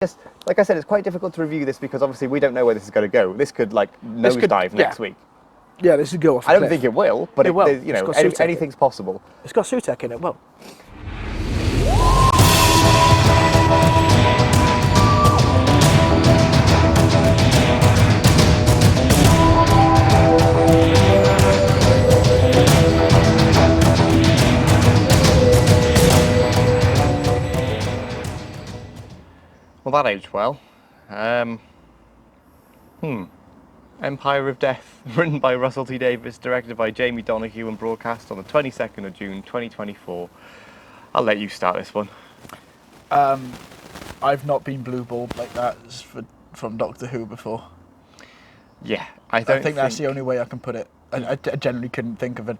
just, like I said, it's quite difficult to review this because obviously we don't know where this is going to go. This could nosedive next week. Yeah, this would go off a I don't cliff. think it will, but It will. anything's possible. It's got Sutek in it, well. Well, that aged well. Empire of Death, written by Russell T Davies, directed by Jamie Donahue, and broadcast on the 22nd of June 2024. I'll let you start this one. I've not been blue-balled like that from Doctor Who before. Yeah, I think that's the only way I can put it. I generally couldn't think of a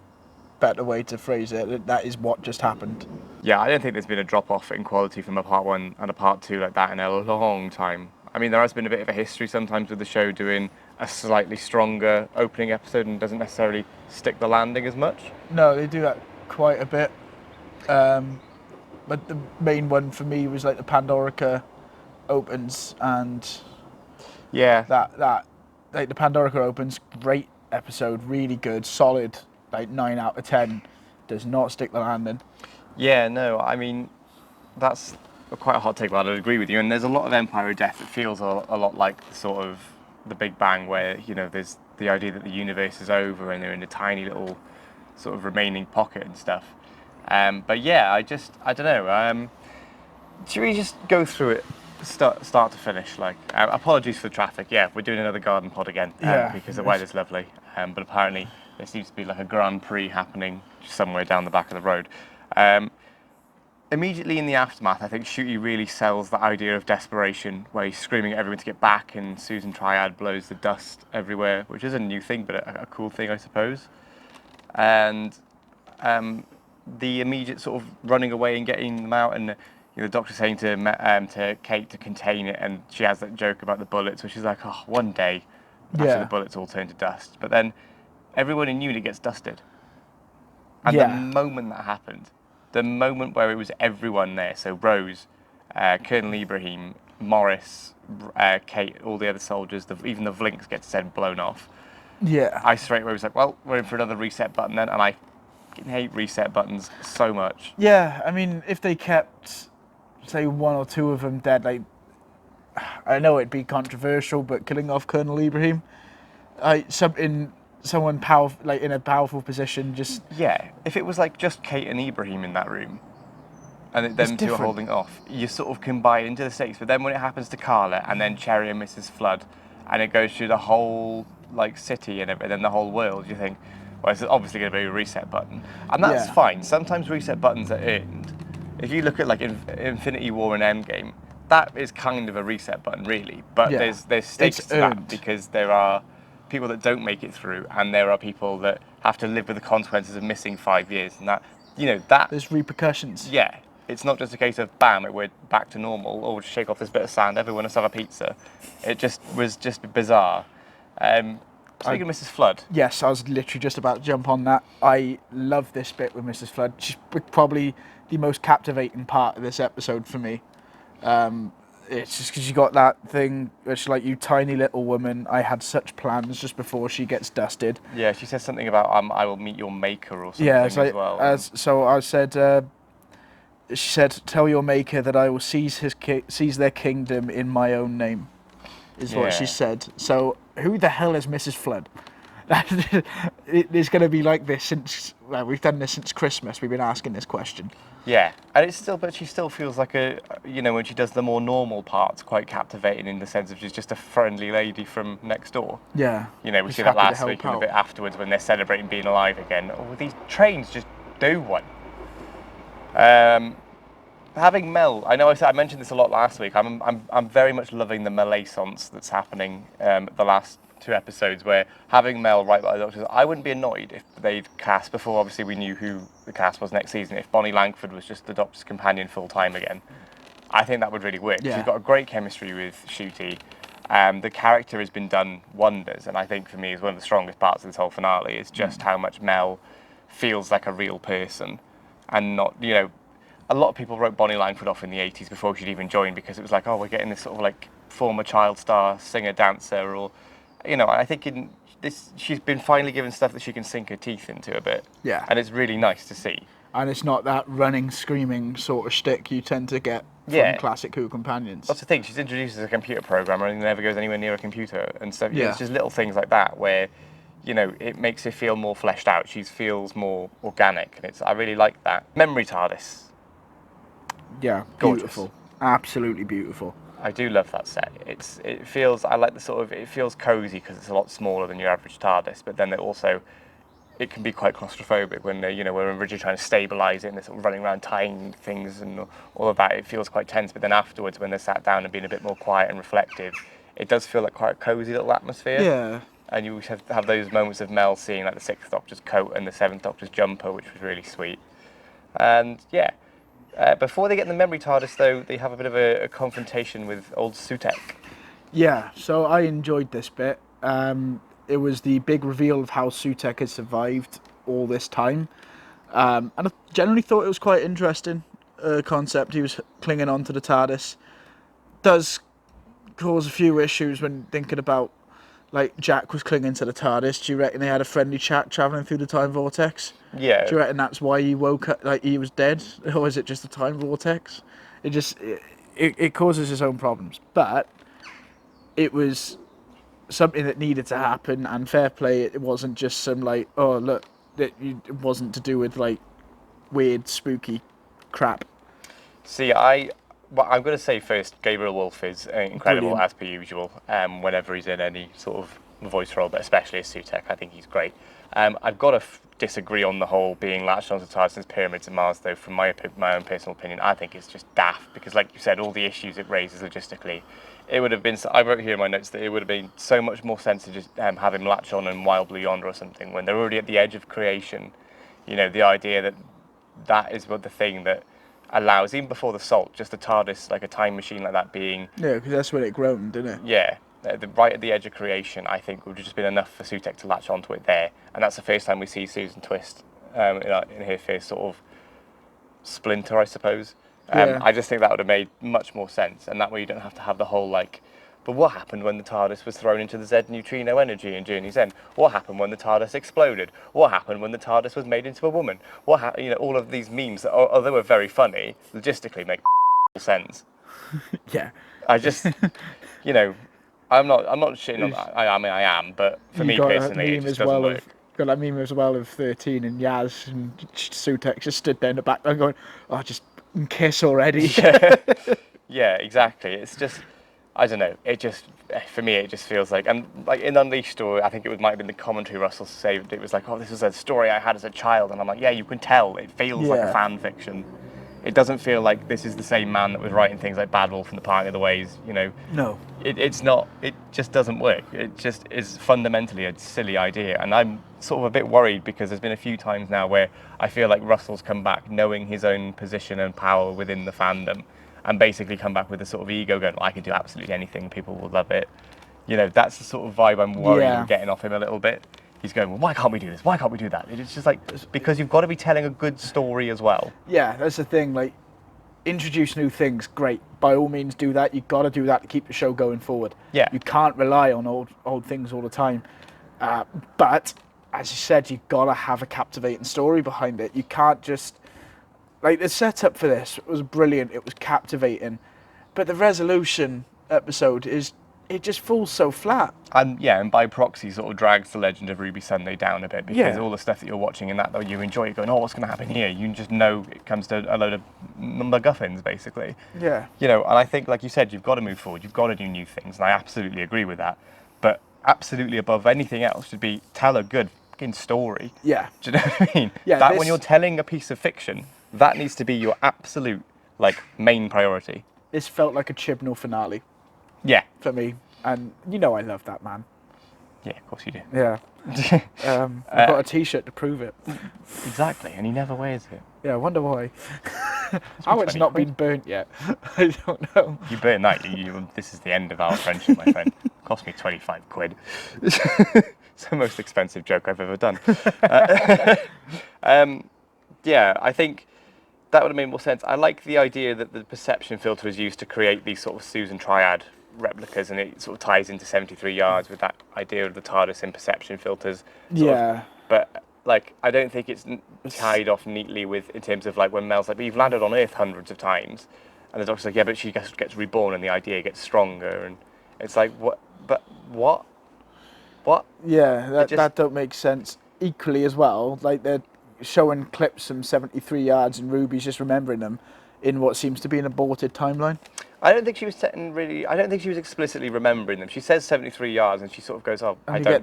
better way to phrase it. That is what just happened. Yeah, I don't think there's been a drop-off in quality from a part 1 and a part 2 like that in a long time. I mean, there has been a bit of a history sometimes with the show doing a slightly stronger opening episode and doesn't necessarily stick the landing as much. No, they do that quite a bit. But the main one for me was like the Pandorica opens, and yeah, that like the Pandorica opens, great episode, really good, solid, like 9 out of 10. Does not stick the landing. Yeah, no, I mean, that's quite a hot take, but I'd agree with you. And there's a lot of Empire of Death that feels a lot like sort of the Big Bang, where, you know, there's the idea that the universe is over and they're in a tiny little sort of remaining pocket and stuff. But yeah, I don't know. Should we just go through it start to finish? Like, apologies for the traffic. Yeah, we're doing another garden pod again because the weather's lovely. But apparently there seems to be like a Grand Prix happening somewhere down the back of the road. Immediately in the aftermath, I think Shooty really sells the idea of desperation, where he's screaming at everyone to get back, and Susan Triad blows the dust everywhere, which is a new thing, but a cool thing, I suppose. And the immediate sort of running away and getting them out, and the doctor saying to Kate to contain it, and she has that joke about the bullets, which is like, oh, one day after the bullets all turn to dust. But then everyone in unit gets dusted. And the moment that happened, the moment where it was everyone there, so Rose, Colonel Ibrahim, Morris, Kate, all the other soldiers, even the Vlinks get his head blown off. Yeah. I straight away was like, well, we're in for another reset button then, and I hate reset buttons so much. Yeah, I mean, if they kept, say, 1 or 2 of them dead, like, I know it'd be controversial, but killing off Colonel Ibrahim, someone powerful, like in a powerful position, just if it was like just Kate and Ibrahim in that room, and them two are holding off, you sort of can buy into the stakes. But then when it happens to Carla, and then Cherry and Mrs. Flood, and it goes through the whole like city and then the whole world, you think, well, it's obviously going to be a reset button, and that's fine. Sometimes reset buttons are earned. If you look at like Infinity War and Endgame, that is kind of a reset button, really. But there's stakes to that, because there are people that don't make it through, and there are people that have to live with the consequences of missing 5 years, and that there's repercussions. Yeah, it's not just a case of bam, we're back to normal, or we'll shake off this bit of sand, everyone has to have a pizza. It just was bizarre. Speaking of Mrs. Flood. Yes, I was literally just about to jump on that. I love this bit with Mrs. Flood. She's probably the most captivating part of this episode for me. It's just because you got that thing where she's like, you tiny little woman, I had such plans, just before she gets dusted. Yeah, she says something about, I will meet your maker or something as well. So I said, she said, tell your maker that I will seize their kingdom in my own name, is what she said. So who the hell is Mrs. Flood? It's going to be like this since, well, we've done this since Christmas, we've been asking this question. Yeah, and but she still feels like when she does the more normal parts, quite captivating in the sense of she's just a friendly lady from next door. Yeah. We see that last week and a bit afterwards when they're celebrating being alive again. Oh, these trains just do one. Having Mel, I know I mentioned this a lot last week. I'm very much loving the malaisance that's happening the last 2 episodes, where having Mel right by the doctors, I wouldn't be annoyed if they'd cast, before obviously we knew who the cast was next season, if Bonnie Langford was just the doctor's companion full time again. I think that would really work. Yeah. She's got a great chemistry with Shooty. The character has been done wonders, and I think for me is one of the strongest parts of this whole finale is just how much Mel feels like a real person, and not, a lot of people wrote Bonnie Langford off in the 80s before she'd even joined because it was like, oh, we're getting this sort of like former child star, singer, dancer, or, you know, I think in this, she's been finally given stuff that she can sink her teeth into a bit. Yeah. And it's really nice to see. And it's not that running, screaming sort of shtick you tend to get from classic Who companions. That's the thing, she's introduced as a computer programmer and never goes anywhere near a computer and stuff. Yeah. It's just little things like that where, you know, it makes her feel more fleshed out. She feels more organic, and I really like that. Memory TARDIS. Yeah, Gorgeous. beautiful. Absolutely beautiful. I do love that set. It feels, I like the sort of, it feels cozy because it's a lot smaller than your average TARDIS, but then it can be quite claustrophobic when you know, we're originally trying to stabilise it and they're sort of running around tying things and all of that. It feels quite tense, but then afterwards when they're sat down and being a bit more quiet and reflective, it does feel like quite a cosy little atmosphere. Yeah. And you have those moments of Mel seeing like the Sixth Doctor's coat and the Seventh Doctor's jumper, which was really sweet. And yeah, before they get in the memory TARDIS though, they have a bit of a confrontation with old Sutek. Yeah, so I enjoyed this bit. It was the big reveal of how Sutek has survived all this time. And I generally thought it was quite interesting concept. He was clinging on to the TARDIS. Does cause a few issues when thinking about, like, Jack was clinging to the TARDIS. Do you reckon they had a friendly chat travelling through the time vortex? Yeah. Do you reckon that's why he woke up, like he was dead? Or is it just a time vortex? It causes its own problems. But it was something that needed to happen, and fair play, it wasn't just some like, oh look, it wasn't to do with like weird spooky crap. See, I'm going to say first, Gabriel Wolfe is incredible. Brilliant. As per usual, whenever he's in any sort of voice role, but especially as Sutek, I think he's great. I've got to disagree on the whole being latched onto TARDIS Pyramids of Mars, though. From my own personal opinion, I think it's just daft because, like you said, all the issues it raises logistically. It would have been, I wrote here in my notes that it would have been so much more sense to just have him latch on in Wild Blue Yonder or something when they're already at the edge of creation. You know, the idea that is what the thing that allows, even before the Salt, just a TARDIS, like a time machine like that being... Yeah, because that's when it groaned, didn't it? Yeah, right at the edge of creation, I think would have just been enough for Sutek to latch onto it there. And that's the first time we see Susan Twist in her first sort of splinter, I suppose. Yeah. I just think that would have made much more sense, and that way you don't have to have the whole like, but what happened when the TARDIS was thrown into the Z neutrino energy in Journey's End? What happened when the TARDIS exploded? What happened when the TARDIS was made into a woman? You know, all of these memes that, although were very funny, logistically make sense. Yeah. I just, you know, I'm not shitting on that. I mean, I am, but for me personally, it just doesn't work. Got that meme as well of 13 and Yaz and Sutek just stood there in the background going, oh, just kiss already. Yeah, exactly. It's just, I don't know. It just, for me, it just feels like, and like in Unleashed, or I think it might have been the commentary Russell saved. It was like, oh, this was a story I had as a child, and I'm like, yeah, you can tell. It feels like a fan fiction. It doesn't feel like this is the same man that was writing things like Bad Wolf and The Parting of the Ways. You know. No. It's not. It just doesn't work. It just is fundamentally a silly idea, and I'm sort of a bit worried because there's been a few times now where I feel like Russell's come back knowing his own position and power within the fandom, and basically come back with a sort of ego going, well, I can do absolutely anything, people will love it. You know, that's the sort of vibe I'm worried I'm getting off him a little bit. He's going, well, why can't we do this? Why can't we do that? It's just like, because you've got to be telling a good story as well. Yeah, that's the thing. Like, introduce new things, great. By all means, do that. You've got to do that to keep the show going forward. Yeah. You can't rely on old things all the time. But, as you said, you've got to have a captivating story behind it. You can't just... Like, the setup for this was brilliant. It was captivating. But the resolution episode it just falls so flat. And yeah, and by proxy sort of drags the Legend of Ruby Sunday down a bit because all the stuff that you're watching in that, though, you enjoy, you're going, oh, what's going to happen here? You just know it comes to a load of MacGuffins, basically. Yeah. You know, and I think, like you said, you've got to move forward. You've got to do new things, and I absolutely agree with that. But absolutely above anything else should be tell a good fucking story. Yeah. Do you know what I mean? Yeah. When you're telling a piece of fiction, that needs to be your absolute, like, main priority. This felt like a Chibnall finale. Yeah. For me. And you know I love that man. Yeah, of course you do. Yeah. I've got a T-shirt to prove it. Exactly, and he never wears it. Yeah, I wonder why. How it's not been burnt yet. I don't know. You burn that, this is the end of our friendship, my friend. It cost me 25 quid. It's the most expensive joke I've ever done. Yeah, I think That would have made more sense. I like the idea that the perception filter is used to create these sort of Susan triad replicas, and it sort of ties into 73 yards with that idea of the TARDIS in perception filters. Yeah. But like, I don't think it's tied off neatly with in terms of like when Mel's like, but you've landed on Earth hundreds of times, and the Doctor's like, yeah, but she gets reborn, and the idea gets stronger, and it's like, what? But what? What? Yeah, that don't make sense. Equally as well, like they're showing clips from 73 yards and Ruby's just remembering them in what seems to be an aborted timeline. I don't think she was setting really. I don't think she was explicitly remembering them. She says 73 yards, and she sort of goes, "Oh, I don't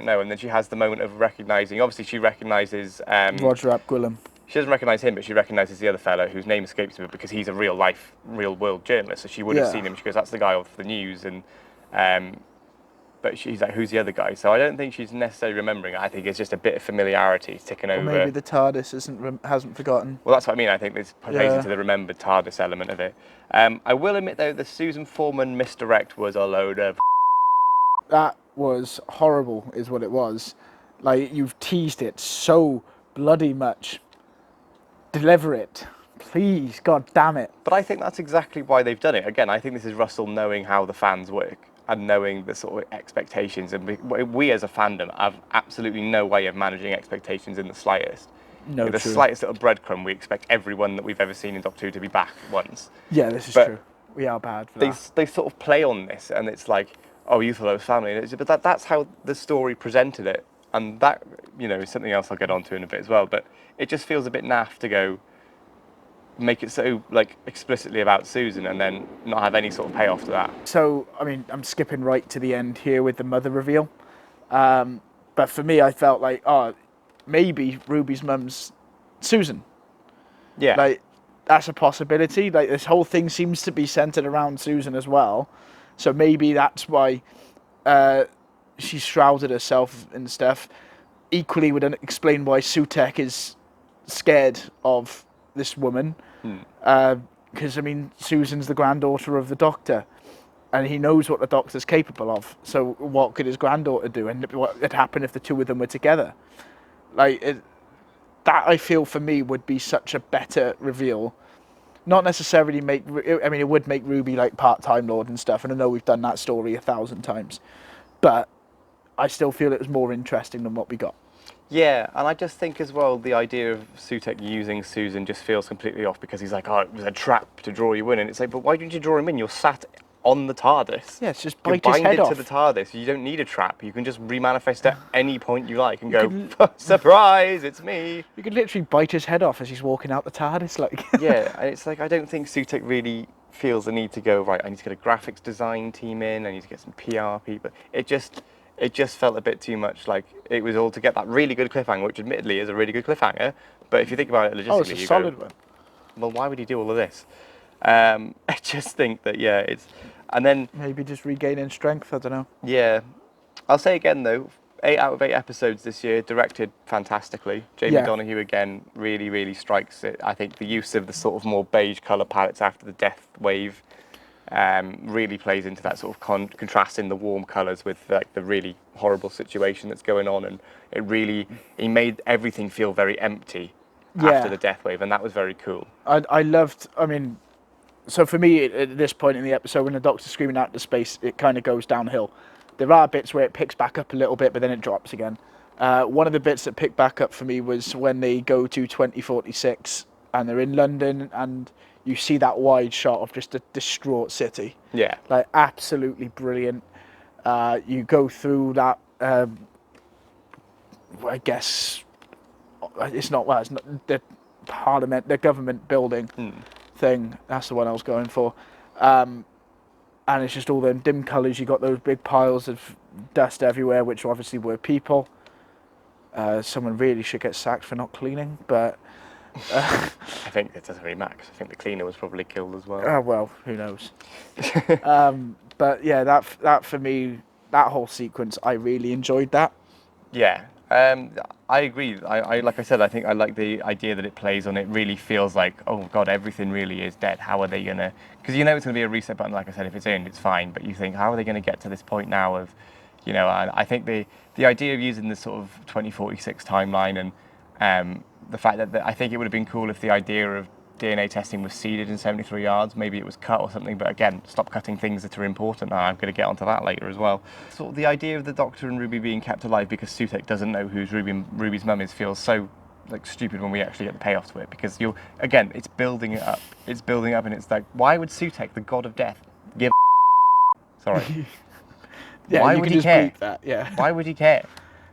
know." And then she has the moment of recognizing. Obviously, she recognizes Roger Ap Gwilym. She doesn't recognise him, but she recognises the other fellow whose name escapes me because he's a real world journalist. So she would have seen him. She goes, "That's the guy off the news," and but she's like, "Who's the other guy?" So I don't think she's necessarily remembering it. I think it's just a bit of familiarity ticking over. Maybe the TARDIS hasn't forgotten. Well, that's what I mean. I think this plays into the remembered TARDIS element of it. I will admit, though, the Susan Foreman misdirect was a load of... That was horrible, is what it was. Like, you've teased it so bloody much. Deliver it. Please, God damn it. But I think that's exactly why they've done it. Again, I think this is Russell knowing how the fans work and knowing the sort of expectations. And we as a fandom have absolutely no way of managing expectations in the slightest. No, the true. Slightest little breadcrumb, we expect everyone that we've ever seen in Doctor Who to be back once. Yeah, this is true. We are bad for that. They sort of play on this, and it's like, oh, you thought it was family. But that's how the story presented it. And that, is something else I'll get onto in a bit as well. But it just feels a bit naff to go make it so like explicitly about Susan and then not have any sort of payoff to that. So, I mean, I'm skipping right to the end here with the mother reveal. But for me, I felt like, maybe Ruby's mum's Susan. Yeah. Like, that's a possibility. Like, this whole thing seems to be centered around Susan as well. So maybe that's why she shrouded herself and stuff. Equally would explain why Sutek is scared of this woman. Because, I mean, Susan's the granddaughter of the Doctor. And he knows what the Doctor's capable of. So what could his granddaughter do? And what would happen if the two of them were together? Like, that I feel for me would be such a better reveal. Not necessarily it would make Ruby like part-time Lord and stuff. And I know we've done that story 1,000 times. But I still feel it was more interesting than what we got. Yeah, and I just think as well, the idea of Sutek using Susan just feels completely off because he's like, oh, it was a trap to draw you in. And it's like, but why didn't you draw him in? You're sat on the TARDIS. Yeah, it's just bite his head off. You're binded to the TARDIS. You don't need a trap. You can just remanifest at any point you like and go, surprise, it's me. You could literally bite his head off as he's walking out the TARDIS. Like. Yeah, and it's like, I don't think Sutek really feels the need to go, right, I need to get a graphics design team in, I need to get some PR people. It just felt a bit too much like it was all to get that really good cliffhanger, which admittedly is a really good cliffhanger. But if you think about it logistically, it's a solid one. Well, why would he do all of this? I just think that, it's... And then... Maybe just regaining strength, I don't know. Yeah. I'll say again, though, 8 out of 8 episodes this year, directed fantastically. Jamie Donahue, again, really, really strikes it. I think the use of the sort of more beige colour palettes after the Death Wave really plays into that sort of contrasting the warm colours with like the really horrible situation that's going on, and he made everything feel very empty after the Death Wave, and that was very cool. I loved, so for me at this point in the episode when the Doctor's screaming out into space, it kind of goes downhill. There are bits where it picks back up a little bit, but then it drops again. One of the bits that picked back up for me was when they go to 2046 and they're in London and you see that wide shot of just a distraught city. Yeah. Like, absolutely brilliant. You go through that, I guess, it's not the Parliament, the government building thing. That's the one I was going for. And it's just all them dim colours. You got those big piles of dust everywhere, which obviously were people. Someone really should get sacked for not cleaning, but... I think it doesn't really matter. I think the cleaner was probably killed as well. Well, who knows? But yeah, that for me, that whole sequence, I really enjoyed that. Yeah, I agree. I like I said, I think I like the idea that it plays on. It really feels like, oh god, everything really is dead. How are they gonna? Because it's gonna be a reset button. Like I said, if it's in, it's fine. But you think, how are they gonna get to this point now? Of, I think the idea of using this sort of 2046 timeline and the fact that I think it would have been cool if the idea of DNA testing was seeded in 73 yards. Maybe it was cut or something, but again, stop cutting things that are important. I'm going to get onto that later as well. So the idea of the Doctor and Ruby being kept alive because Sutek doesn't know who's Ruby's mum is feels so like stupid when we actually get the payoff to it, because it's building it up. It's building up, and it's like, why would Sutek, the god of death, give Sorry. Yeah, why you would can he just care? bleep that, yeah. Why would he care?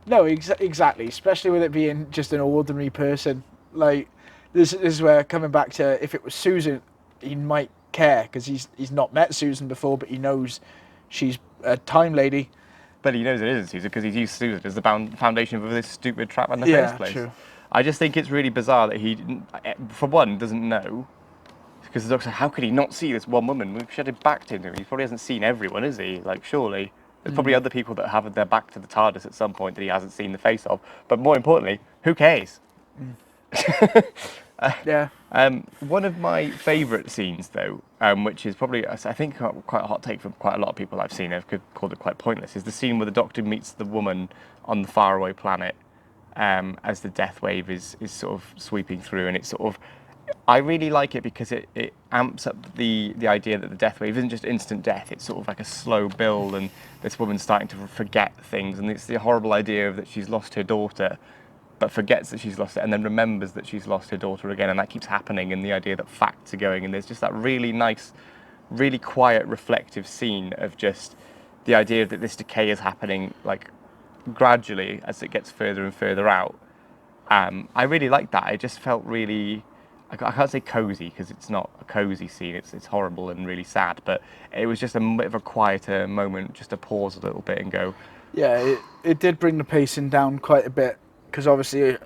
No, exactly, especially with it being just an ordinary person. Like, this is where, coming back to, if it was Susan, he might care, because he's not met Susan before, but he knows she's a time lady. But he knows it isn't Susan because he's used Susan as the foundation for this stupid trap in the Yeah, first place. true. I just think it's really bizarre that he, for one, doesn't know. Because the Doctor, how could he not see this one woman? We've shed back to him. He probably hasn't seen everyone, is he? Like, surely. There's probably other people that have their back to the TARDIS at some point that he hasn't seen the face of. But more importantly, who cares? Yeah. One of my favourite scenes, though, which is probably, I think, quite a hot take from quite a lot of people I've seen, I've called it quite pointless, is the scene where the Doctor meets the woman on the faraway planet as the death wave is sort of sweeping through, and it's sort of, I really like it because it amps up the idea that the death wave isn't just instant death, it's sort of like a slow build, and this woman's starting to forget things, and it's the horrible idea of that she's lost her daughter, but forgets that she's lost it, and then remembers that she's lost her daughter again, and that keeps happening, and the idea that facts are going, and there's just that really nice, really quiet, reflective scene of just the idea that this decay is happening, like, gradually as it gets further and further out. I really liked that. It just felt really, I can't say cozy, because it's not a cozy scene, it's horrible and really sad, but it was just a bit of a quieter moment, just to pause a little bit and go. Yeah, it did bring the pacing down quite a bit, because obviously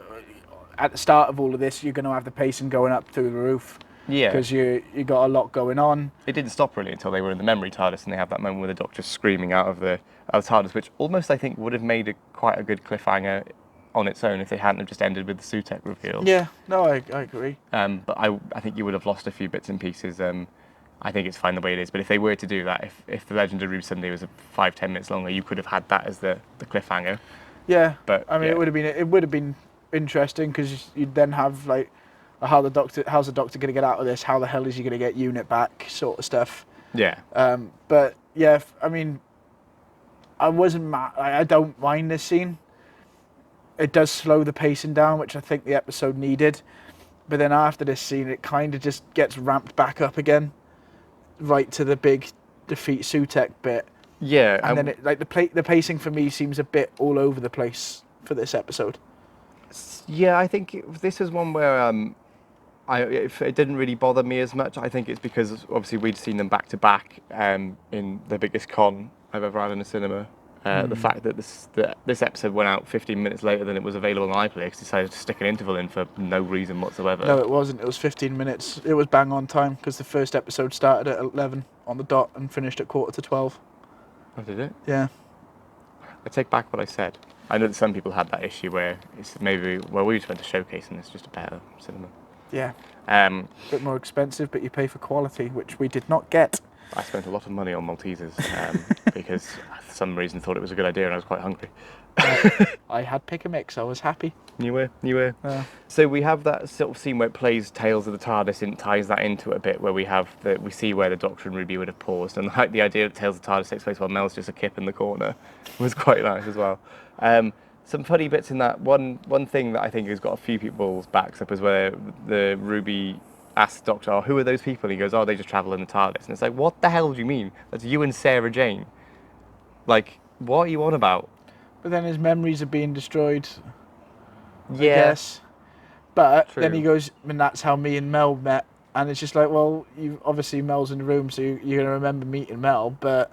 at the start of all of this you're going to have the pacing going up through the roof. Yeah. Because you got a lot going on. It didn't stop really until they were in the memory TARDIS, and they have that moment where the Doctor's screaming out of the TARDIS, which almost, I think, would have made quite a good cliffhanger on its own if they hadn't have just ended with the Sutek reveal. Yeah, no, I agree. But I think you would have lost a few bits and pieces. I think it's fine the way it is. But if they were to do that, if the Legend of Ruby Sunday was 5-10 minutes longer, you could have had that as the cliffhanger. Yeah, but I mean, yeah. it would have been interesting, because you'd then have like, how's the Doctor going to get out of this? How the hell is he going to get Unit back? Sort of stuff. Yeah. But yeah, I mean, I wasn't mad. I don't mind this scene. It does slow the pacing down, which I think the episode needed. But then after this scene, it kind of just gets ramped back up again, right to the big defeat Sutek bit. Yeah. And then it, like the pacing for me seems a bit all over the place for this episode. Yeah, I think this is one where it didn't really bother me as much. I think it's because obviously we'd seen them back to back in the biggest con I've ever had in a cinema. The fact that this episode went out 15 minutes later than it was available on iPlayer, because decided to stick an interval in for no reason whatsoever. No, it wasn't. It was 15 minutes. It was bang on time, because the first episode started at 11 on the dot and finished at 11:45. Oh, did it? Yeah. I take back what I said. I know that some people had that issue where it's maybe, well, we just went to Showcase and it's just a better cinema. Yeah. A bit more expensive, but you pay for quality, which we did not get. I spent a lot of money on Maltesers because I, for some reason, thought it was a good idea and I was quite hungry. I had pick a mix. I was happy. You were. So we have that sort of scene where it plays Tales of the TARDIS and ties that into it a bit, where we see where the Doctor and Ruby would have paused, and like the idea that Tales of the TARDIS takes place while Mel's just a kip in the corner was quite nice as well. Some funny bits in that. One thing that I think has got a few people's backs up is where the Ruby asks the Doctor, "Oh, who are those people?" And he goes, "Oh, they just travel in the TARDIS." And it's like, what the hell do you mean? That's you and Sarah Jane. Like, what are you on about? But then his memories are being destroyed. Yeah. I guess. But True. then he goes, and that's how me and Mel met. And it's just like, well, you obviously Mel's in the room, so you're going to remember meeting Mel. But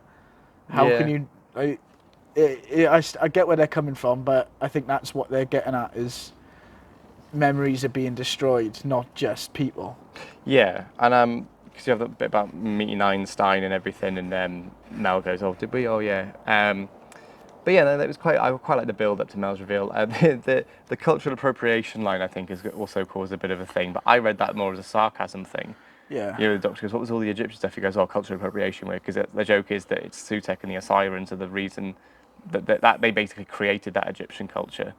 how can you? I get where they're coming from, but I think that's what they're getting at, is memories are being destroyed, not just people. Yeah, and because you have that bit about meeting Einstein and everything, and then Mel goes, "Oh, did we? Oh, yeah." But yeah, no, I quite like the build up to Mel's reveal. The cultural appropriation line, I think, has also caused a bit of a thing, but I read that more as a sarcasm thing. Yeah. You know, the Doctor goes, "What was all the Egyptian stuff?" He goes, "Oh, cultural appropriation," because the joke is that it's Sutek and the Osirans are the reason that they basically created that Egyptian culture.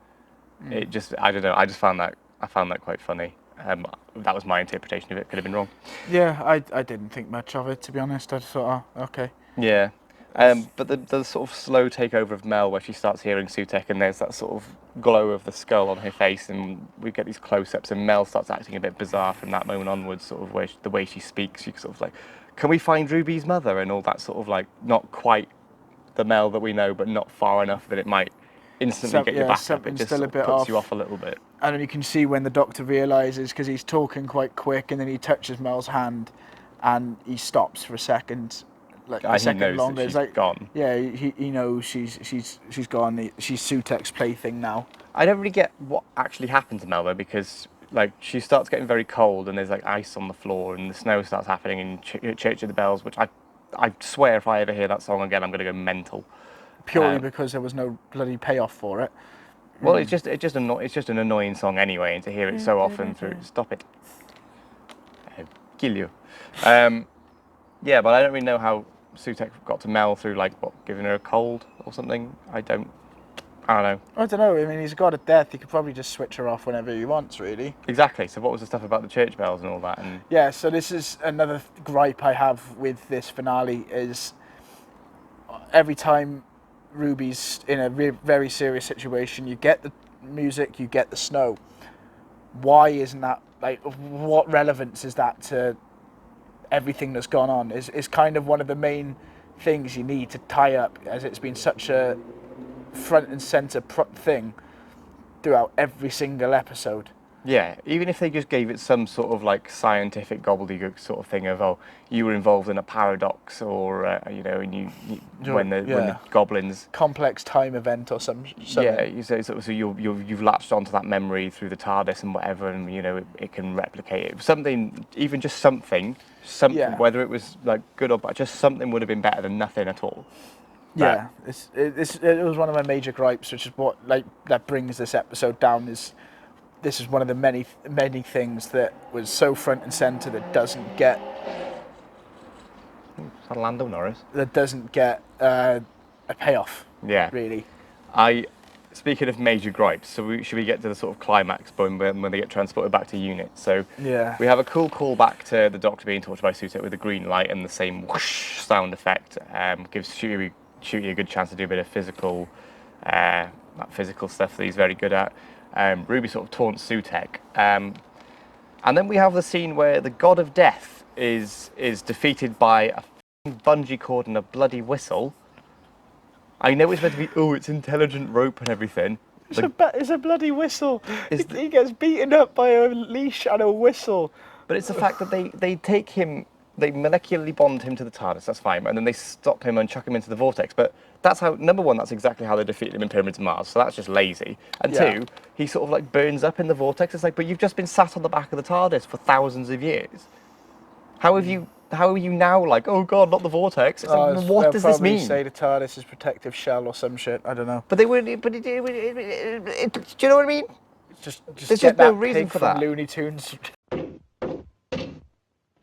It just, I don't know, I found that quite funny. That was my interpretation of it. Could have been wrong. Yeah, I didn't think much of it, to be honest. I just thought, oh, okay. Yeah. But the sort of slow takeover of Mel, where she starts hearing Sutek, and there's that sort of glow of the skull on her face, and we get these close-ups, and Mel starts acting a bit bizarre from that moment onwards. Sort of the way she speaks, she sort of like, "Can we find Ruby's mother?" and all that sort of like not quite the Mel that we know, but not far enough that it might instantly get your back up. It something's just still sort a of bit puts off. you off a little bit. And then you can see when the Doctor realises, because he's talking quite quick, and then he touches Mel's hand, and he stops for a second, like a second knows longer. that It's she's like, gone. yeah, he knows she's gone. She's Sutek's plaything now. I don't really get what actually happened to Mel though, because like she starts getting very cold, and there's like ice on the floor, and the snow starts happening in Church of the Bells, which I swear if I ever hear that song again, I'm gonna go mental. Purely because there was no bloody payoff for it. Well, it's just an annoying song anyway, and to hear it so often through. Stop it. I'll kill you. Yeah, but I don't really know how Sutek got to Mel through like what, giving her a cold or something. I don't know. I don't know. I mean, he's a god of death. He could probably just switch her off whenever he wants, really. Exactly. So what was the stuff about the church bells and all that? And yeah, so this is another gripe I have with this finale is every time Ruby's in a very serious situation, you get the music, you get the snow. Why isn't that, like, what relevance is that to everything that's gone on? Is kind of one of the main things you need to tie up, as it's been such a front and centre thing throughout every single episode. yeah, even if they just gave it some sort of like scientific gobbledygook sort of thing of, oh, you were involved in a paradox, or and when the goblins Complex time event or something. Yeah, so you've latched onto that memory through the TARDIS and whatever, and it can replicate it. Something, even just something, Yeah. whether it was like good or bad, just something would have been better than nothing at all. Yeah, it was one of my major gripes, which is what that brings this episode down. This is one of the many things that was so front and centre that doesn't get Lando Norris. That doesn't get a payoff. Yeah, really. Speaking of major gripes, so should we get to the sort of climax when they get transported back to unit? So yeah, we have a cool callback to the Doctor being tortured by Sutek with a green light and the same whoosh sound effect. Gives Shooty a good chance to do a bit of physical stuff that he's very good at. Ruby sort of taunts Sutek, and then we have the scene where the God of Death is defeated by a bungee cord and a bloody whistle. I know it's meant to be, it's intelligent rope and everything. It's a bloody whistle. He gets beaten up by a leash and a whistle. But it's the fact that they take him, they molecularly bond him to the TARDIS, that's fine, and then they stop him and chuck him into the vortex. But that's how, number one, that's exactly how they defeated him in Pyramids of Mars, so that's just lazy. And two, he sort of like burns up in the vortex. It's like, but you've just been sat on the back of the TARDIS for thousands of years. How are you now like, oh god, not the vortex? It's like, what does this mean? Say the TARDIS is protective shell or some shit. I don't know. But they wouldn't. But do you know what I mean? Just There's get just no that reason pig for from that. Looney Tunes.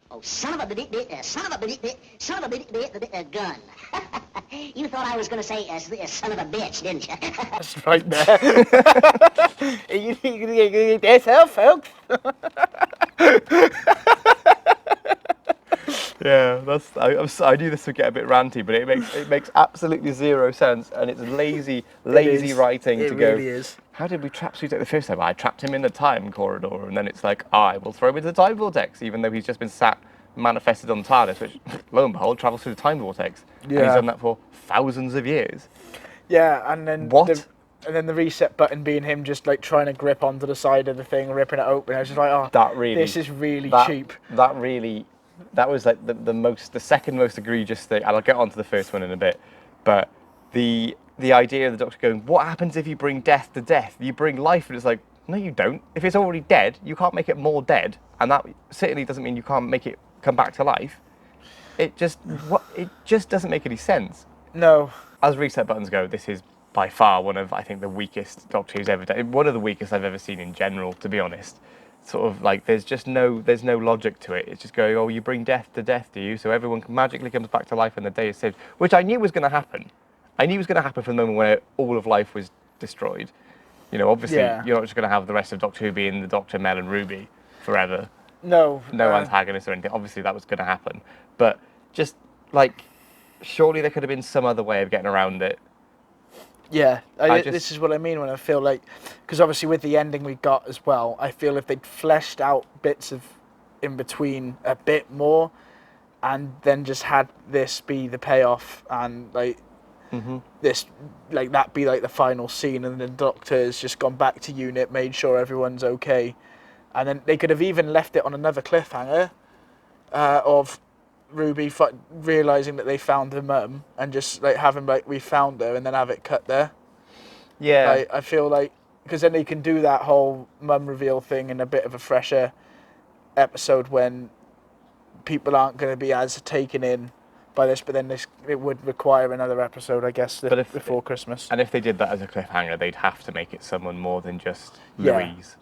Oh, son of a gun. You thought I was going to say son of a bitch, didn't you? That's right there. You get yourself, folks. Yeah, I knew this would get a bit ranty, but it makes absolutely zero sense, and it's lazy writing to go. It really is. How did we trap Sutek the first time? I trapped him in the time corridor, and then it's like, I will throw him into the time vortex, even though he's just been manifested on TARDIS, which, lo and behold, travels through the time vortex. Yeah. And he's done that for thousands of years. Yeah, and then What? And then the reset button being him just like trying to grip onto the side of the thing, ripping it open. I was just like, this is really cheap. That was like the second most egregious thing, and I'll get onto the first one in a bit, but the idea of the Doctor going, what happens if you bring death to death? You bring life, and it's like, no you don't. If it's already dead, you can't make it more dead, and that certainly doesn't mean you can't make it come back to life. It just doesn't make any sense. No. As reset buttons go, this is by far one of, I think, the weakest Doctor Who's ever done. One of the weakest I've ever seen in general, to be honest. Sort of like there's no logic to it. It's just going, oh, you bring death to death, do you? So everyone magically comes back to life and the day is saved, which I knew was going to happen. I knew it was going to happen from the moment where all of life was destroyed. Obviously, you're not just going to have the rest of Doctor Who being the Doctor, Mel and Ruby forever. No. No antagonist or anything. Obviously, that was going to happen. But just, like, surely there could have been some other way of getting around it. Yeah, this is what I mean when I feel like, because obviously with the ending we got as well, I feel if they'd fleshed out bits of in between a bit more, and then just had this be the payoff, and like this, like that be like the final scene, and the Doctor has just gone back to unit, made sure everyone's okay, and then they could have even left it on another cliffhanger, of Ruby realizing that they found her mum and just like having like we found her and then have it cut there. Yeah. Like, I feel like because then they can do that whole mum reveal thing in a bit of a fresher episode when people aren't going to be as taken in by this, but then it would require another episode, I guess, before Christmas. And if they did that as a cliffhanger, they'd have to make it someone more than just Yeah. Louise.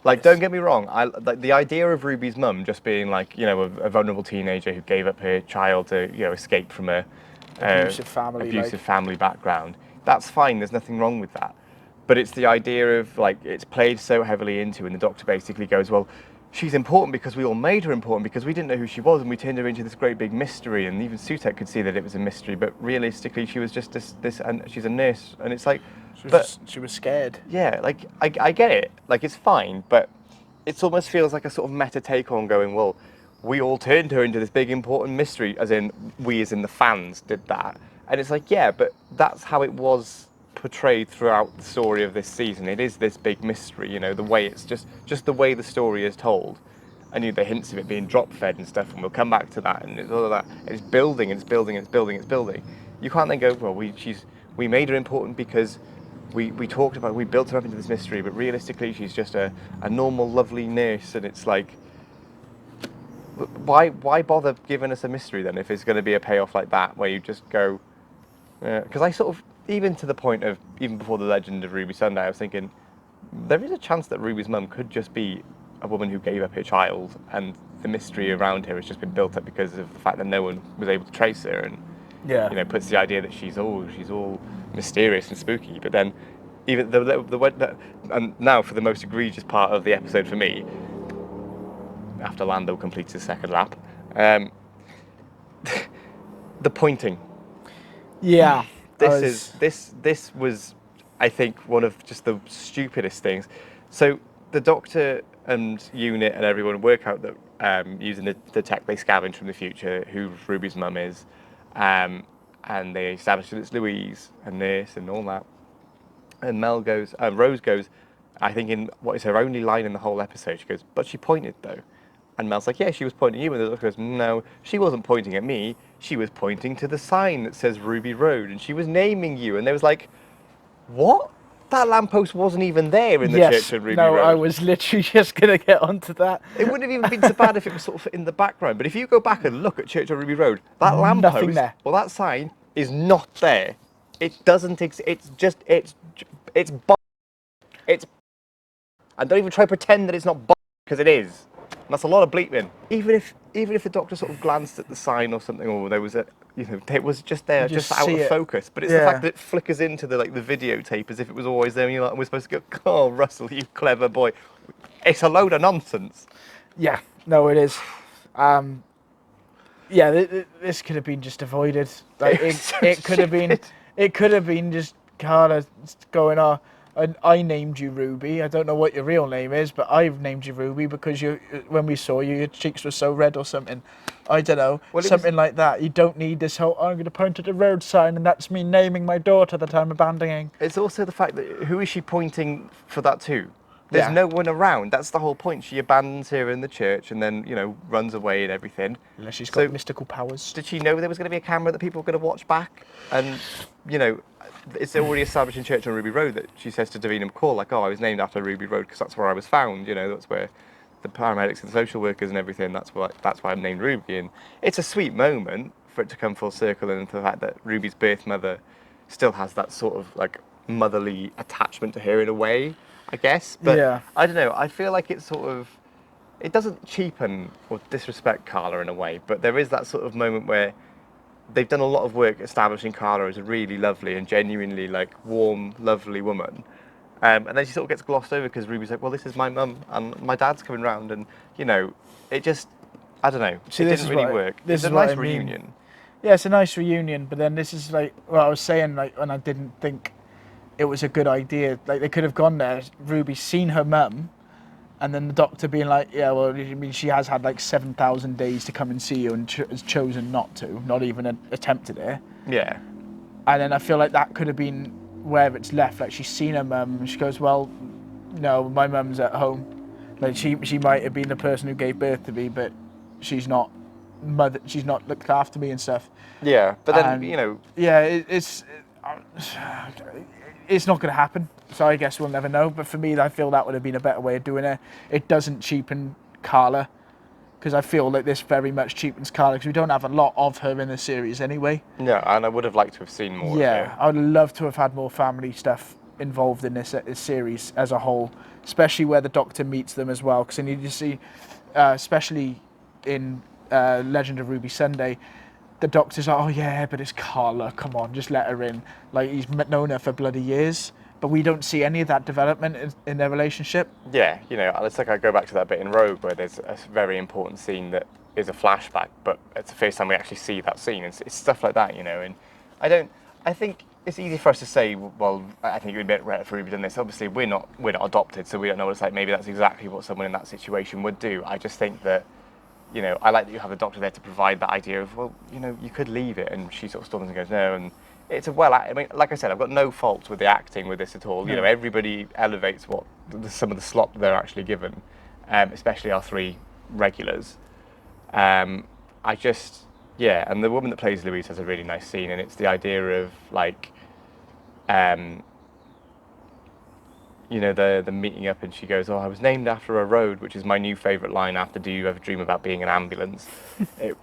Like, don't get me wrong, like the idea of Ruby's mum just being like, you know, a vulnerable teenager who gave up her child to, you know, escape from a Abusive family background. That's fine. There's nothing wrong with that. But it's the idea of like it's played so heavily into, and the Doctor basically goes, well, she's important because we all made her important because we didn't know who she was, and we turned her into this great big mystery. And even Sutek could see that it was a mystery, but realistically, she was just this, and she's a nurse, and it's like. She was scared. Yeah, like, I get it. Like, it's fine, but it almost feels like a sort of meta take on going, well, we all turned her into this big important mystery, as in, we as in the fans did that. And it's like, yeah, but that's how it was portrayed throughout the story of this season. It is this big mystery, you know, the way it's just the way the story is told. And the hints of it being drop-fed and stuff, and we'll come back to that, and it's all of that. It's building, and it's building, and it's building, and it's building. You can't then go, well, we made her important because we talked about, we built her up into this mystery, but realistically she's just a normal, lovely nurse, and it's like, why bother giving us a mystery then if it's going to be a payoff like that, where you just go, because I sort of, even to the point of, even before the legend of Ruby Sunday, I was thinking, there is a chance that Ruby's mum could just be a woman who gave up her child, and the mystery around her has just been built up because of the fact that no one was able to trace her, and you know, puts the idea that she's all mysterious and spooky. But then, even and now for the most egregious part of the episode for me, after Lando completes his second lap, the pointing. Yeah, this was, I think, one of just the stupidest things. So the Doctor and unit and everyone work out that using the tech they scavenge from the future who Ruby's mum is. And they establish that it's Louise and this and all that. And Rose goes, I think in what is her only line in the whole episode, she goes, but she pointed though. And Mel's like, yeah, she was pointing at you. And the Doctor goes, no, she wasn't pointing at me. She was pointing to the sign that says Ruby Road, and she was naming you. And they was like, what? That lamppost wasn't even there in the church of Ruby Road. I was literally just going to get onto that. It wouldn't have even been so bad if it was sort of in the background. But if you go back and look at Church of Ruby Road, that lamppost, well, that sign is not there. It doesn't exist. It's just, it's. And don't even try to pretend that it's not because it is. And that's a lot of bleeping. Even if the Doctor sort of glanced at the sign or something, or there was it was just there, just out of focus. But it's the fact that it flickers into the videotape as if it was always there, and you're like, we're supposed to go, oh, Russell, you clever boy. It's a load of nonsense. Yeah, no, it is. This could have been just avoided. Like it could have been just Carla going, oh, I named you Ruby. I don't know what your real name is, but I've named you Ruby because when we saw you, your cheeks were so red or something. I don't know, something like that. You don't need this whole, I'm going to point at a road sign and that's me naming my daughter that I'm abandoning. It's also the fact that who is she pointing for that to? There's no one around. That's the whole point. She abandons her in the church and then, runs away and everything. Unless she's got mystical powers. Did she know there was going to be a camera that people were going to watch back? And, it's already established in Church on Ruby Road that she says to Davina McCall, like, oh, I was named after Ruby Road because that's where I was found. That's where the paramedics and the social workers and everything, that's why I'm named Ruby. And it's a sweet moment for it to come full circle, and the fact that Ruby's birth mother still has that sort of, motherly attachment to her in a way, I guess. But I don't know, I feel like it doesn't cheapen or disrespect Carla in a way, but there is that sort of moment where they've done a lot of work establishing Carla as a really lovely and genuinely warm, lovely woman, And then she sort of gets glossed over because Ruby's like, well, this is my mum and my dad's coming round, and you know, it just, I don't know, See, it this didn't is really what I- work. this It's is a what nice I mean. reunion. Yeah, it's a nice reunion, but then this is like what I was saying, like when I didn't think it was a good idea. Like they could have gone there, Ruby's seen her mum, and then the doctor being like, yeah, well, I mean, she has had like 7,000 days to come and see you and has chosen not to, not even attempted it. Yeah. And then I feel like that could have been where it's left. Like she's seen her mum, and she goes, well, no, my mum's at home. Like she might have been the person who gave birth to me, but she's not she's not looked after me and stuff. Yeah, but then, And, you know, yeah, it's not going to happen. So I guess we'll never know. But for me, I feel that would have been a better way of doing it. It doesn't cheapen Carla, because I feel like this very much cheapens Carla, because we don't have a lot of her in the series anyway. yeah, and I would have liked to have seen more Yeah, of it. I would love to have had more family stuff involved in this series as a whole, especially where the Doctor meets them as well, because I need to see, especially in Legend of Ruby Sunday, the Doctor's like, oh yeah, but it's Carla, come on, just let her in. Like, he's known her for bloody years, but we don't see any of that development in their relationship. Yeah, you know, it's like I go back to that bit in Rogue where there's a very important scene that is a flashback, but it's the first time we actually see that scene. It's stuff like that, you know, and I think it's easy for us to say, well, I think it would be better for Ruby than this. Obviously, we're not adopted, so we don't know what it's like. Maybe that's exactly what someone in that situation would do. I just think that, you know, I like that you have the Doctor there to provide that idea of, well, you know, you could leave it, and she sort of storms and goes, no, and it's I mean, like I said, I've got no faults with the acting with this at all. You know, everybody elevates what some of the slot that they're actually given, especially our three regulars. I just, yeah, and the woman that plays Louise has a really nice scene, and it's the idea of like, you know, the meeting up, and she goes, oh, I was named after a road, which is my new favourite line after Do You Ever Dream About Being an Ambulance?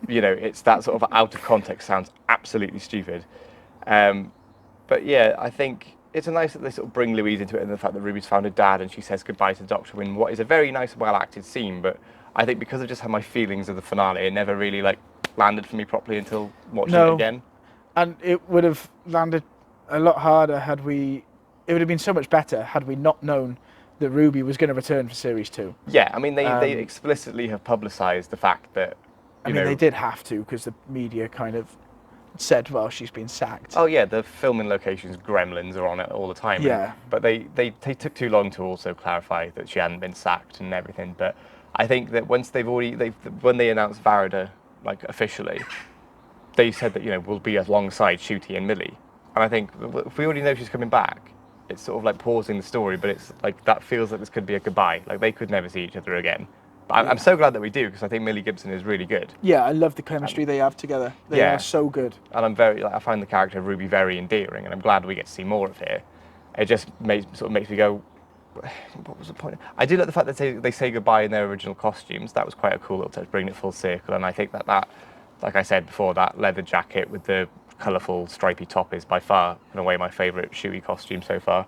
You know, it's that sort of out of context, sounds absolutely stupid. But yeah, I think it's a nice that they sort of bring Louise into it, and the fact that Ruby's found her dad and she says goodbye to the Doctor in what is a very nice, well-acted scene, but I think because of just how my feelings of the finale, it never really like landed for me properly until watching it again. And it would have landed a lot harder had we... It would have been so much better had we not known that Ruby was going to return for Series 2. Yeah, I mean, they explicitly have publicised the fact that, I mean, they did have to, because the media kind of said, well, she's been sacked. Oh yeah, the filming locations, Gremlins, are on it all the time. Yeah. But they took too long to also clarify that she hadn't been sacked and everything. But I think that once when they announced Varada, like officially, they said that, you know, we'll be alongside Shooty and Millie. And I think if we already know she's coming back, it's sort of like pausing the story, but it's like that feels like this could be a goodbye. Like they could never see each other again. But I'm so glad that we do, because I think Millie Gibson is really good. Yeah, I love the chemistry they have together. They are so good. And I find the character of Ruby very endearing, and I'm glad we get to see more of her. It just makes me go, what was the point? I do like the fact that they say goodbye in their original costumes. That was quite a cool little touch, bringing it full circle. And I think that, like I said before, that leather jacket with the colourful stripy top is by far, in a way, my favourite Shooty costume so far.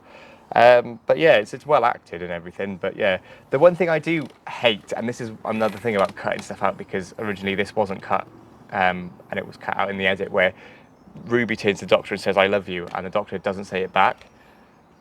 But yeah, it's well acted and everything. But yeah, the one thing I do hate, and this is another thing about cutting stuff out, because originally this wasn't cut, and it was cut out in the edit, where Ruby turns to the Doctor and says, I love you, and the Doctor doesn't say it back,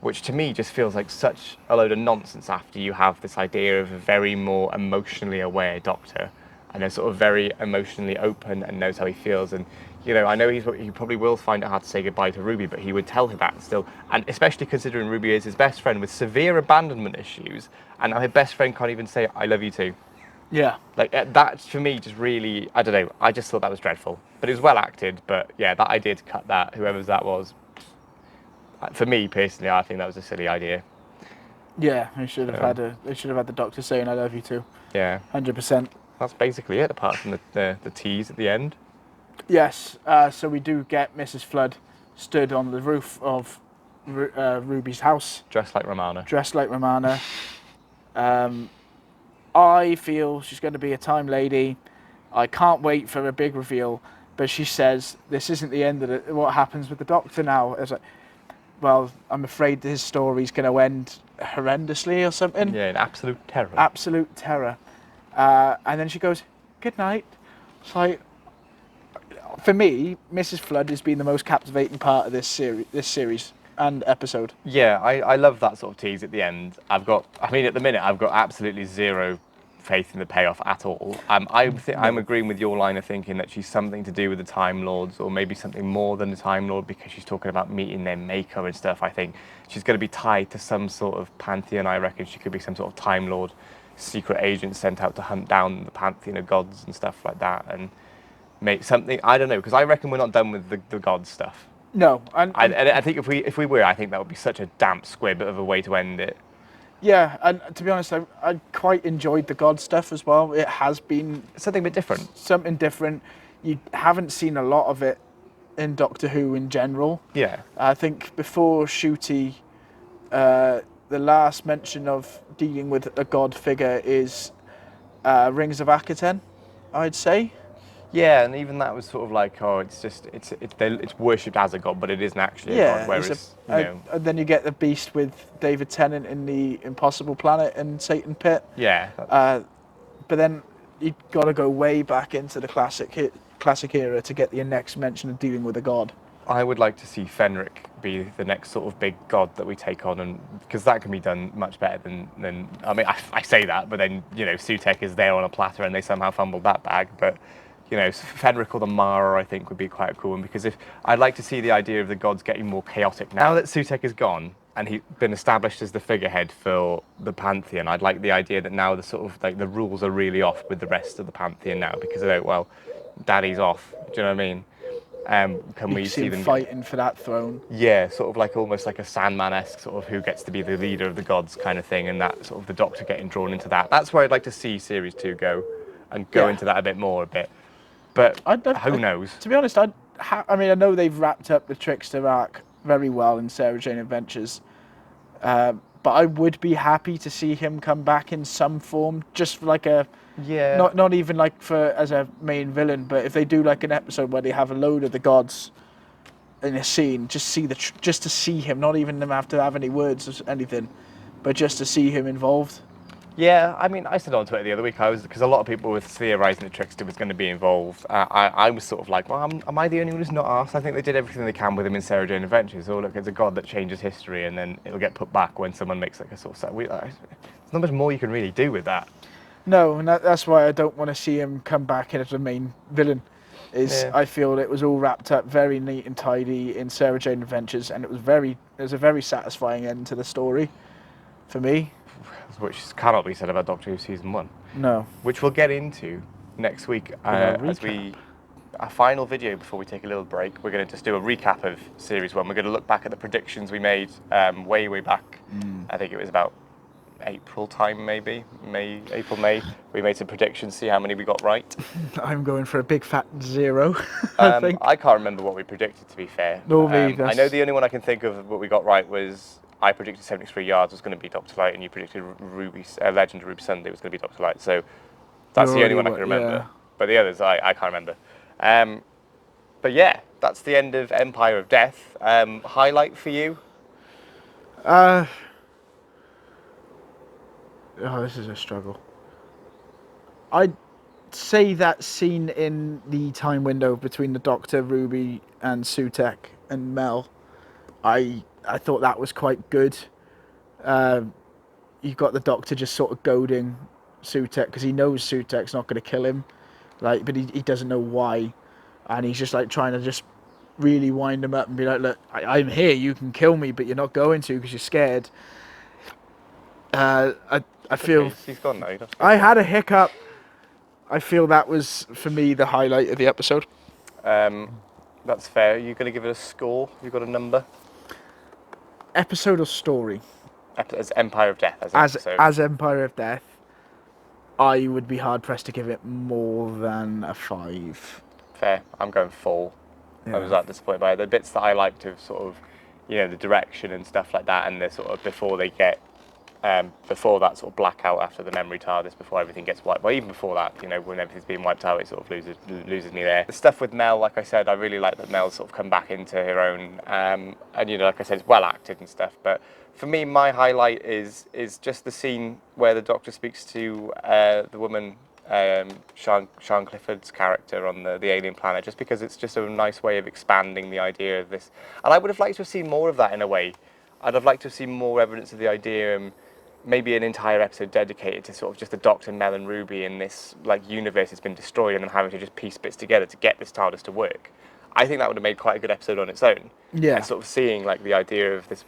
which to me just feels like such a load of nonsense after you have this idea of a very more emotionally aware Doctor, and a sort of very emotionally open and knows how he feels. And you know, I know he probably will find it hard to say goodbye to Ruby, but he would tell her that still. And especially considering Ruby is his best friend with severe abandonment issues, and now her best friend can't even say, I love you too. Yeah. Like, that, for me, just really, I don't know, I just thought that was dreadful. But it was well acted, but yeah, that idea to cut that, whoever that was, for me, personally, I think that was a silly idea. Yeah, they should have had the Doctor saying, I love you too. Yeah. 100%. That's basically it, apart from the tease at the end. Yes, so we do get Mrs. Flood stood on the roof of Ruby's house. Dressed like Romana. I feel she's going to be a time lady. I can't wait for a big reveal. But she says, this isn't the end of what happens with the Doctor now. It's like, well, I'm afraid his story's going to end horrendously or something. Yeah, in absolute terror. Absolute terror. And then she goes, good night. It's like, for me, Mrs. Flood has been the most captivating part of this series and episode. Yeah, I love that sort of tease at the end. At the minute, I've got absolutely zero faith in the payoff at all. I'm agreeing with your line of thinking that she's something to do with the Time Lords, or maybe something more than the Time Lord, because she's talking about meeting their maker and stuff. I think she's going to be tied to some sort of pantheon. I reckon she could be some sort of Time Lord, secret agent sent out to hunt down the pantheon of gods and stuff like that, and make something. I don't know, because I reckon we're not done with the god stuff. No, And I think if we were, I think that would be such a damp squib of a way to end it. yeah, and to be honest, I quite enjoyed the God stuff as well. It has been Something a bit different. something different. You haven't seen a lot of it in Doctor Who in general. Yeah. I think before Shooty, the last mention of dealing with a god figure is Rings of Akaten, I'd say. Yeah, and even that was sort of like, oh, it's worshipped as a god, but it isn't actually a god. Whereas, and then you get the Beast with David Tennant in the Impossible Planet and Satan Pit. yeah, But then you've got to go way back into the classic era to get the next mention of dealing with a god. I would like to see Fenric be the next sort of big god that we take on, and because that can be done much better than I mean, I say that, but then Sutek is there on a platter and they somehow fumbled that bag, but. Fenric or the Mara, I think, would be quite a cool one, because I'd like to see the idea of the gods getting more chaotic. Now that Sutek is gone and he's been established as the figurehead for the Pantheon, I'd like the idea that now the sort of like the rules are really off with the rest of the Pantheon now, because Daddy's off. Do you know what I mean? Can we see them fighting for that throne? Yeah, sort of like almost like a Sandman-esque sort of who gets to be the leader of the gods kind of thing, and that sort of the Doctor getting drawn into that. That's where I'd like to see Series 2 go into that a bit. But who knows? To be honest, I mean, I know they've wrapped up the Trickster arc very well in Sarah Jane Adventures, but I would be happy to see him come back in some form, just for like not even like for as a main villain, but if they do like an episode where they have a load of the gods in a scene, just to see him, not even them have to have any words or anything, but just to see him involved. Yeah, I mean, I said on Twitter the other week, because a lot of people were theorising that Trickster was going to be involved. I was sort of like, well, am I the only one who's not asked? I think they did everything they can with him in Sarah Jane Adventures. Oh, look, it's a god that changes history, and then it'll get put back when someone makes like a sort of there's not much more you can really do with that. No, and that's why I don't want to see him come back as the main villain. I feel it was all wrapped up very neat and tidy in Sarah Jane Adventures, and it was a very satisfying end to the story for me. Which cannot be said about Doctor Who Season 1. No. Which we'll get into next week as our final video before we take a little break. We're going to just do a recap of Series 1. We're going to look back at the predictions we made way back. I think it was about April time, maybe. April, May. We made some predictions, see how many we got right. I'm going for a big fat 0, I think. I can't remember what we predicted, to be fair. No, me. I know the only one I can think of what we got right was... I predicted 73 Yards was going to be Dr. Light, and you predicted Legend of Ruby Sunday was going to be Dr. Light. So that's the only one I can remember. Yeah. But the others, I can't remember. But yeah, that's the end of Empire of Death. Highlight for you? This is a struggle. I'd say that scene in the time window between the Doctor, Ruby, and Sutek and Mel. I thought that was quite good. You've got the Doctor just sort of goading Sutek because he knows Sutek's not going to kill him, but he doesn't know why, and he's just like trying to just really wind him up and be like, look, I'm here, you can kill me, but you're not going to because you're scared. I feel he's gone now. I had a hiccup. I feel that was for me the highlight of the episode. That's fair. Are you going to give it a score? Have you got a number? Episode or story? As Empire of Death. As Empire of Death, I would be hard pressed to give it more than a 5. Fair. I'm going 4. Yeah. I was that disappointed by it. The bits that I liked of sort of, the direction and stuff like that, and the sort of before they get, before that sort of blackout after the memory TARDIS, before everything gets wiped. Well, even before that, when everything's being wiped out, it sort of loses me there. The stuff with Mel, like I said, I really like that Mel's sort of come back into her own, and like I said, it's well acted and stuff. But for me, my highlight is just the scene where the Doctor speaks to the woman Sean Clifford's character on the alien planet, just because it's just a nice way of expanding the idea of this. And I would have liked to have seen more of that in a way. I'd have liked to have seen more evidence of the idea, maybe an entire episode dedicated to sort of just the Doctor, Mel and Ruby in this like universe that's been destroyed and them having to just piece bits together to get this TARDIS to work. I think that would have made quite a good episode on its own. Yeah. And sort of seeing like the idea of this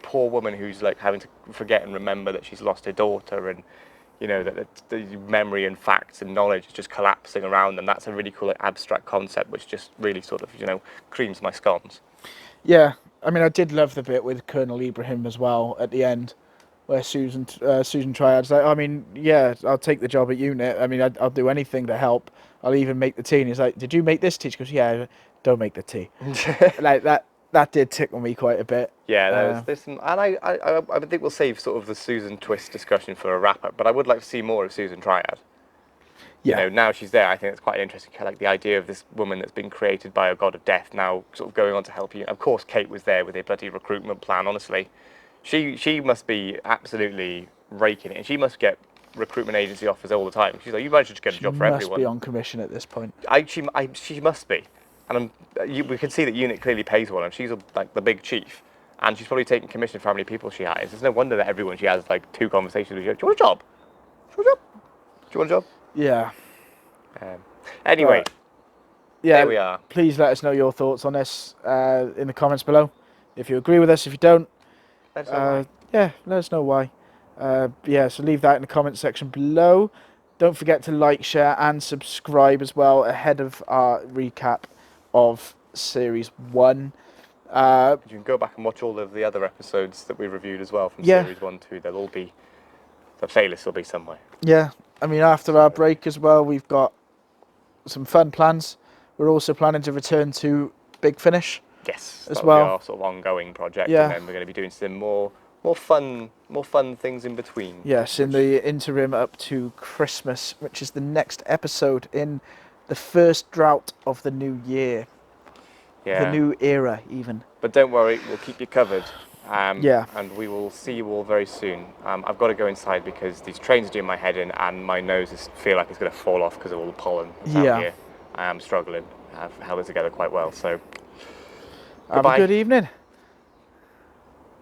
poor woman who's like having to forget and remember that she's lost her daughter, and you know that the memory and facts and knowledge is just collapsing around them. That's a really cool like, abstract concept, which just really sort of creams my scones. Yeah, I mean, I did love the bit with Colonel Ibrahim as well at the end, where Susan Triad's like, I mean, yeah, I'll take the job at UNIT. I mean, I'll do anything to help. I'll even make the tea. And he's like, did you make this tea? She goes, yeah, don't make the tea. Like that did tickle me quite a bit. Yeah, there's some, and I think we'll save sort of the Susan twist discussion for a wrap up. But I would like to see more of Susan Triad. Yeah. You know, now she's there, I think it's quite interesting. Like the idea of this woman that's been created by a god of death now sort of going on to help you. Of course, Kate was there with a bloody recruitment plan. Honestly, she must be absolutely raking it, and she must get recruitment agency offers all the time. She's like, you might just get a job for everyone. She must be on commission at this point. She must be, and we can see that UNIT clearly pays well, and she's like the big chief, and she's probably taking commission for how many people she hires. There's no wonder that everyone she has like 2 conversations with. Do you want a job? Do you want a job? Do you want a job? Yeah. Anyway, yeah, there we are. Please let us know your thoughts on this in the comments below. If you agree with us, if you don't, Let us know why. yeah, let us know why. Yeah, so leave that in the comment section below. Don't forget to like, share, and subscribe as well ahead of our recap of Series 1. You can go back and watch all of the other episodes that we reviewed as well from Series 1, 2. They'll all be, the playlist will be somewhere. Yeah, I mean, after our break as well, we've got some fun plans. We're also planning to return to Big Finish. Yes, as that'll well. Be our sort of ongoing project, Yeah. and then we're going to be doing some more fun things in between. Yes, in the interim up to Christmas, which is the next episode in the first drought of the new year. Yeah. The new era, even. But don't worry, we'll keep you covered. Yeah. And we will see you all very soon. I've got to go inside because these trains are doing my head in, and my nose feel like it's going to fall off because of all the pollen that's out here. I am struggling. I've held it together quite well, so Have a good evening.